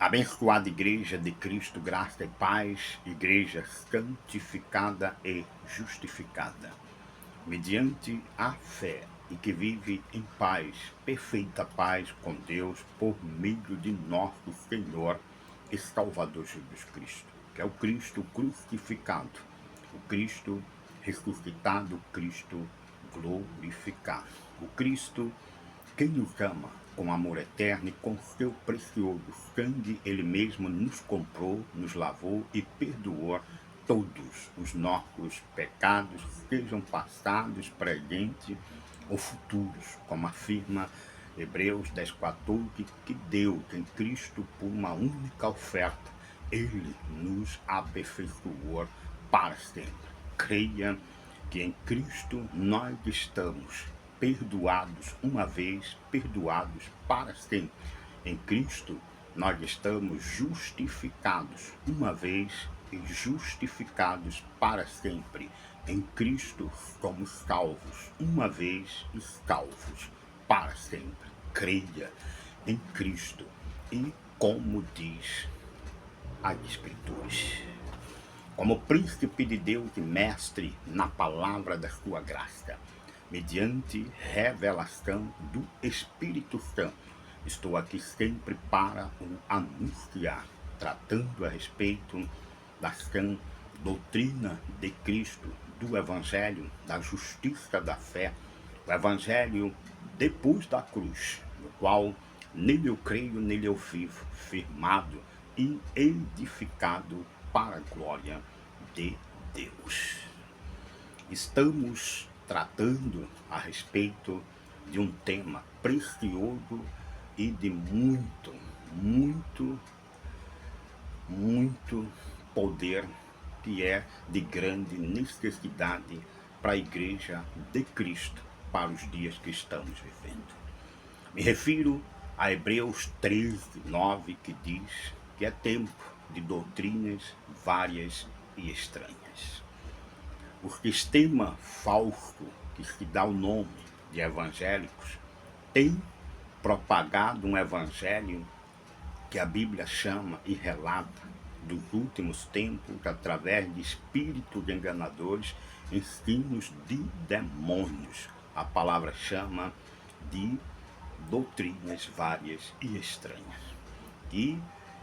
Abençoada Igreja de Cristo, graça e paz, Igreja santificada e justificada, mediante a fé e que vive em paz, perfeita paz com Deus, por meio de nosso Senhor e Salvador Jesus Cristo, que é o Cristo crucificado, o Cristo ressuscitado, o Cristo glorificado, o Cristo quem nos ama com amor eterno e com seu precioso sangue, ele mesmo nos comprou, nos lavou e perdoou todos os nossos pecados, sejam passados, presentes ou futuros, como afirma Hebreus 10:14, que Deus em Cristo, por uma única oferta, ele nos aperfeiçoou para sempre. Creia que em Cristo nós estamos perdoados uma vez, perdoados para sempre. Em Cristo nós estamos justificados uma vez e justificados para sempre. Em Cristo somos salvos uma vez e salvos para sempre. Creia em Cristo e como diz as Escrituras, como príncipe de Deus e mestre na palavra da sua graça, mediante revelação do Espírito Santo. Estou aqui sempre para o anunciar, tratando a respeito da sã doutrina de Cristo, do Evangelho, da justiça da fé, o Evangelho depois da cruz, no qual nele eu creio, nele eu vivo, firmado e edificado para a glória de Deus. Estamos tratando a respeito de um tema precioso e de muito poder, que é de grande necessidade para a Igreja de Cristo, para os dias que estamos vivendo. Me refiro a Hebreus 13:9, que diz que é tempo de doutrinas várias e estranhas. O sistema falso que se dá o nome de evangélicos tem propagado um evangelho que a Bíblia chama e relata dos últimos tempos, através de espíritos enganadores, ensinos de demônios. A palavra chama de doutrinas várias e estranhas. E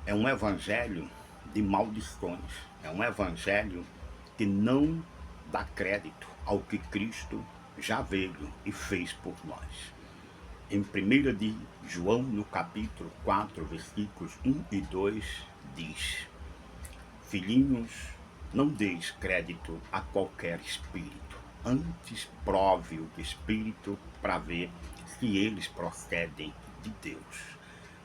é um evangelho de maldições, é um evangelho que não dá crédito ao que Cristo já veio e fez por nós. Em 1 de João, no capítulo 4, versículos 1 e 2, diz: Filhinhos, não deis crédito a qualquer espírito, antes prove o espírito para ver se eles procedem de Deus.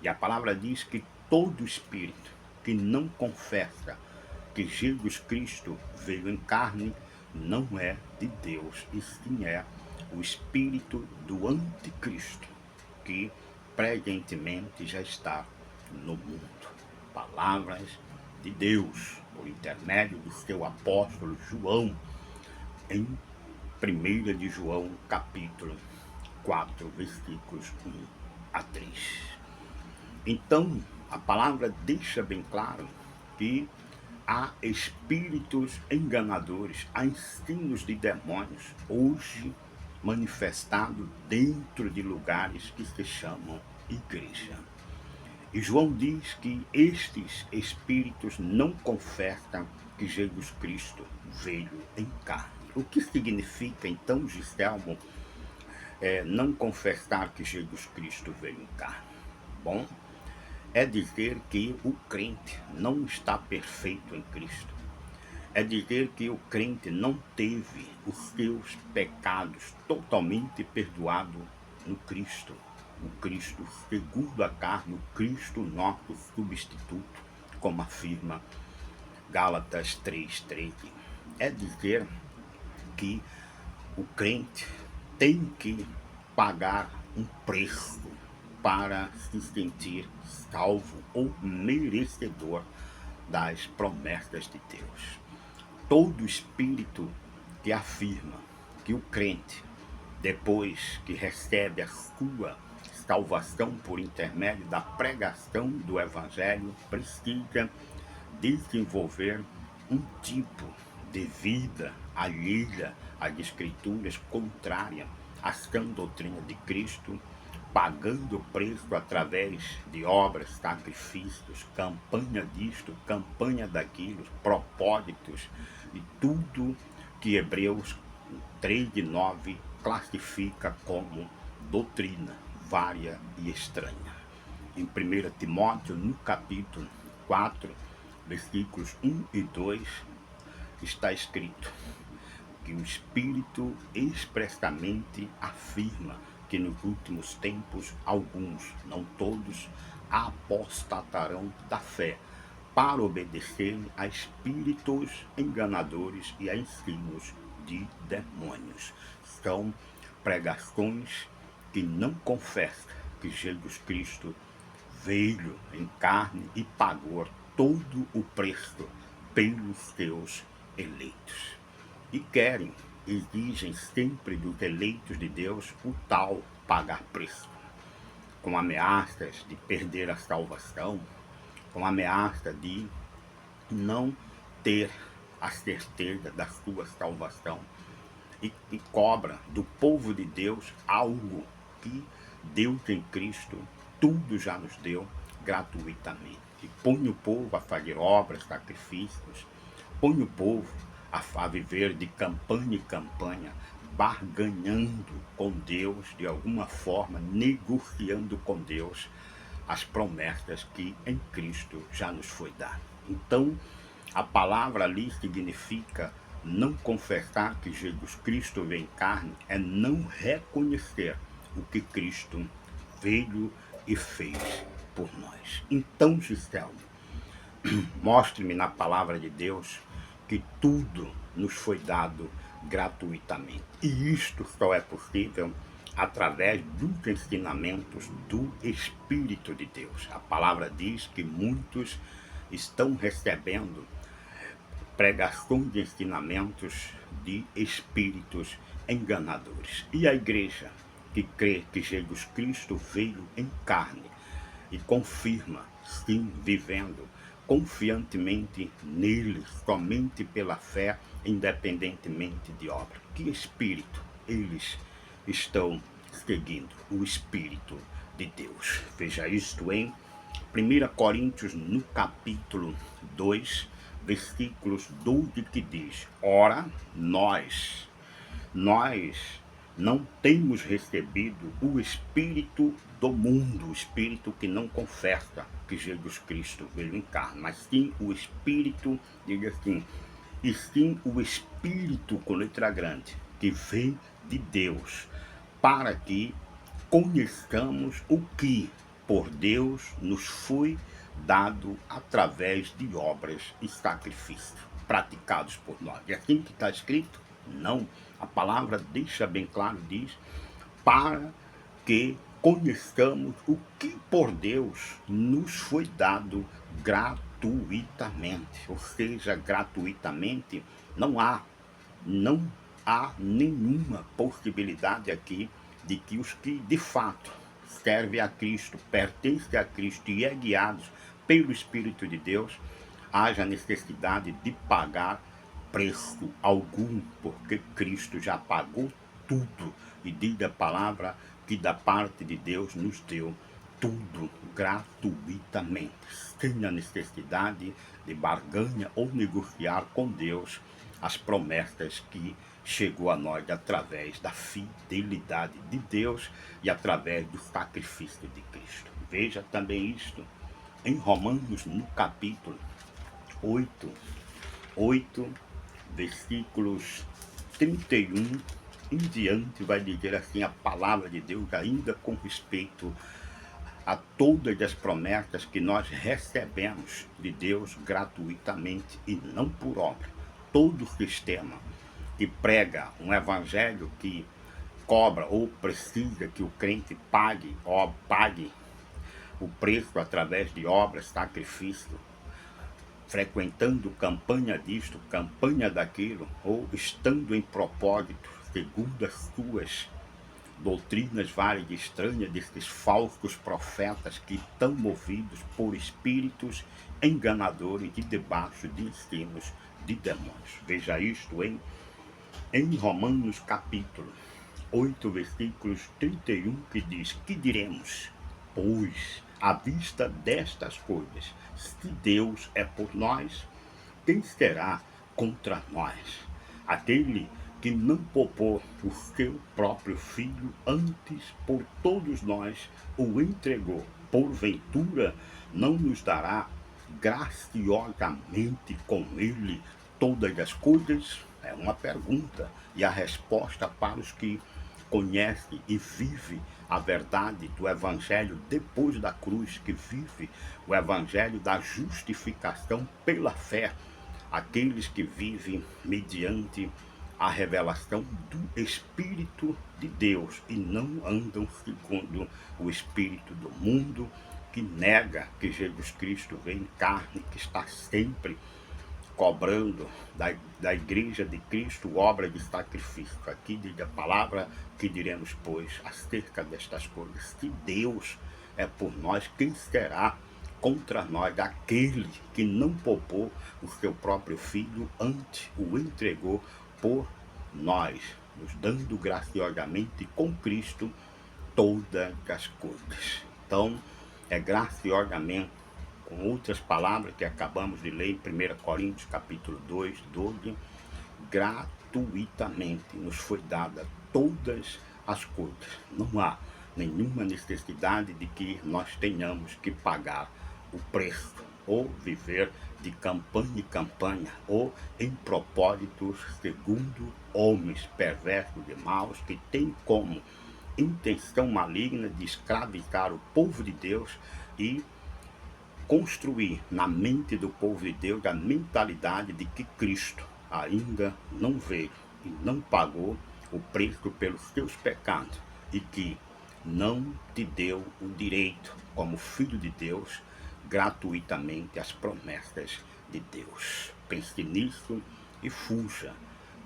E a palavra diz que todo espírito que não confessa que Jesus Cristo veio em carne não é de Deus, e sim é o espírito do anticristo, que presentemente já está no mundo. Palavras de Deus, por intermédio do seu apóstolo João, em 1 de João, capítulo 4, versículos 1 a 3. Então, a palavra deixa bem claro que há espíritos enganadores, há ensinos de demônios, hoje manifestado dentro de lugares que se chamam igreja. E João diz que estes espíritos não confessam que Jesus Cristo veio em carne. O que significa, então, Giselmo, não confessar que Jesus Cristo veio em carne? Bom, é dizer que o crente não está perfeito em Cristo. É dizer que o crente não teve os seus pecados totalmente perdoados no Cristo. O Cristo segundo a carne, o Cristo nosso substituto, como afirma Gálatas 3:13. É dizer que o crente tem que pagar um preço para se sentir salvo ou merecedor das promessas de Deus. Todo espírito que afirma que o crente, depois que recebe a sua salvação por intermédio da pregação do Evangelho precisa desenvolver um tipo de vida alheia às Escrituras, contrária à sã doutrina de Cristo, pagando preço através de obras, sacrifícios, campanha disto, campanha daquilo, propósitos e tudo que Hebreus 3:9 classifica como doutrina vária e estranha. Em 1 Timóteo, no capítulo 4, versículos 1 e 2, está escrito que o Espírito expressamente afirma que nos últimos tempos alguns, não todos, apostatarão da fé, para obedecerem a espíritos enganadores e a ensinos de demônios. São pregações que não confessam que Jesus Cristo veio em carne e pagou todo o preço pelos seus eleitos. E exigem sempre dos eleitos de Deus o tal pagar preço, com ameaças de perder a salvação, com ameaça de não ter a certeza da sua salvação, e cobra do povo de Deus algo que Deus em Cristo tudo já nos deu gratuitamente. E põe o povo a fazer obras, sacrifícios, põe o povo a viver de campanha em campanha, barganhando com Deus, de alguma forma, negociando com Deus as promessas que em Cristo já nos foi dado. Então, a palavra ali significa não confessar que Jesus Cristo veio em carne, é não reconhecer o que Cristo veio e fez por nós. Então, Gisele, mostre-me na palavra de Deus que tudo nos foi dado gratuitamente. E isto só é possível através dos ensinamentos do Espírito de Deus. A palavra diz que muitos estão recebendo pregações de ensinamentos de espíritos enganadores. E a igreja que crê que Jesus Cristo veio em carne e confirma, sim, vivendo confiantemente nele, somente pela fé, independentemente de obra. Que espírito eles estão seguindo? O Espírito de Deus. Veja isto em 1 Coríntios, no capítulo 2, versículos 12, que diz: ora, nós não temos recebido o Espírito do mundo, o Espírito que não confessa que Jesus Cristo veio em carne, mas sim o Espírito, diga assim, e sim o Espírito com letra grande, que vem de Deus, para que conheçamos o que por Deus nos foi dado através de obras e sacrifícios praticados por nós. É assim que está escrito? Não. A palavra deixa bem claro, diz, para que conheçamos o que por Deus nos foi dado gratuitamente. Ou seja, gratuitamente não há nenhuma possibilidade aqui de que os que de fato servem a Cristo, pertencem a Cristo e é guiados pelo Espírito de Deus, haja necessidade de pagar preço algum, porque Cristo já pagou tudo, e diz a palavra que da parte de Deus nos deu tudo gratuitamente, sem a necessidade de barganha ou negociar com Deus as promessas que chegou a nós através da fidelidade de Deus e através do sacrifício de Cristo. Veja também isto em Romanos, no capítulo 8, versículos 31 em diante, vai dizer assim a palavra de Deus, ainda com respeito a todas as promessas que nós recebemos de Deus gratuitamente e não por obra. Todo sistema que prega um evangelho que cobra ou precisa que o crente pague o preço através de obras, sacrifício, frequentando campanha disto, campanha daquilo, ou estando em propósito, segundo as suas doutrinas várias e estranhas desses falsos profetas que estão movidos por espíritos enganadores e debaixo de ensinos de demônios. Veja isto em Romanos capítulo 8, versículos 31, que diz: que diremos, pois, à vista destas coisas, se Deus é por nós, quem será contra nós? Aquele que não poupou o seu próprio filho, antes por todos nós o entregou, porventura não nos dará graciosamente com ele todas as coisas? É uma pergunta, e a resposta para os que conhecem e vivem a verdade do Evangelho depois da cruz, que vive o Evangelho da justificação pela fé, aqueles que vivem mediante a revelação do Espírito de Deus e não andam segundo o Espírito do mundo, que nega que Jesus Cristo vem em carne, que está sempre cobrando da igreja de Cristo obra de sacrifício. Aqui diz a palavra: que diremos, pois, acerca destas coisas? Se Deus é por nós, quem será contra nós? Aquele que não poupou o seu próprio filho, antes o entregou por nós, nos dando graciosamente com Cristo todas as coisas. Então, é graciosamente, com outras palavras que acabamos de ler em 1 Coríntios capítulo 2, 12, gratuitamente nos foi dada todas as coisas. Não há nenhuma necessidade de que nós tenhamos que pagar o preço, ou viver de campanha em campanha, ou em propósitos segundo homens perversos e maus, que têm como intenção maligna de escravizar o povo de Deus e construir na mente do povo de Deus a mentalidade de que Cristo ainda não veio e não pagou o preço pelos teus pecados, e que não te deu o direito, como filho de Deus, gratuitamente as promessas de Deus. Pense nisso e fuja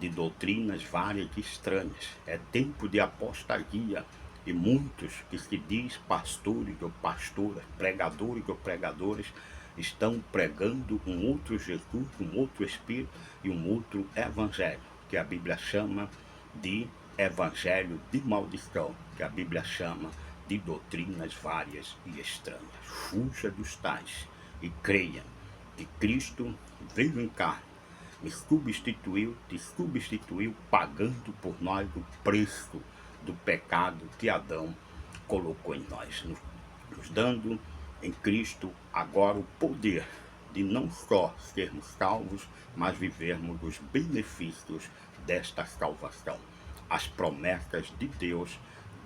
de doutrinas várias e estranhas. É tempo de apostasia, e muitos que se diz pastores ou pastoras, pregadores ou pregadoras, estão pregando um outro Jesus, um outro Espírito e um outro Evangelho, que a Bíblia chama de Evangelho de maldição, que a Bíblia chama de doutrinas várias e estranhas. Fuja dos tais e creia que Cristo veio em carne, te substituiu pagando por nós o preço do pecado que Adão colocou em nós, nos dando em Cristo agora o poder de não só sermos salvos, mas vivermos os benefícios desta salvação. As promessas de Deus,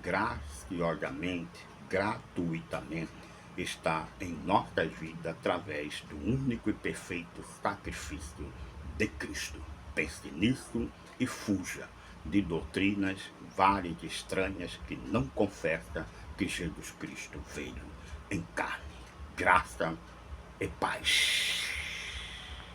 graciosamente, gratuitamente, está em nossas vidas através do único e perfeito sacrifício de Cristo. Pense nisso e fuja de doutrinas várias e estranhas que não confessam que Jesus Cristo veio em carne. Graça e paz.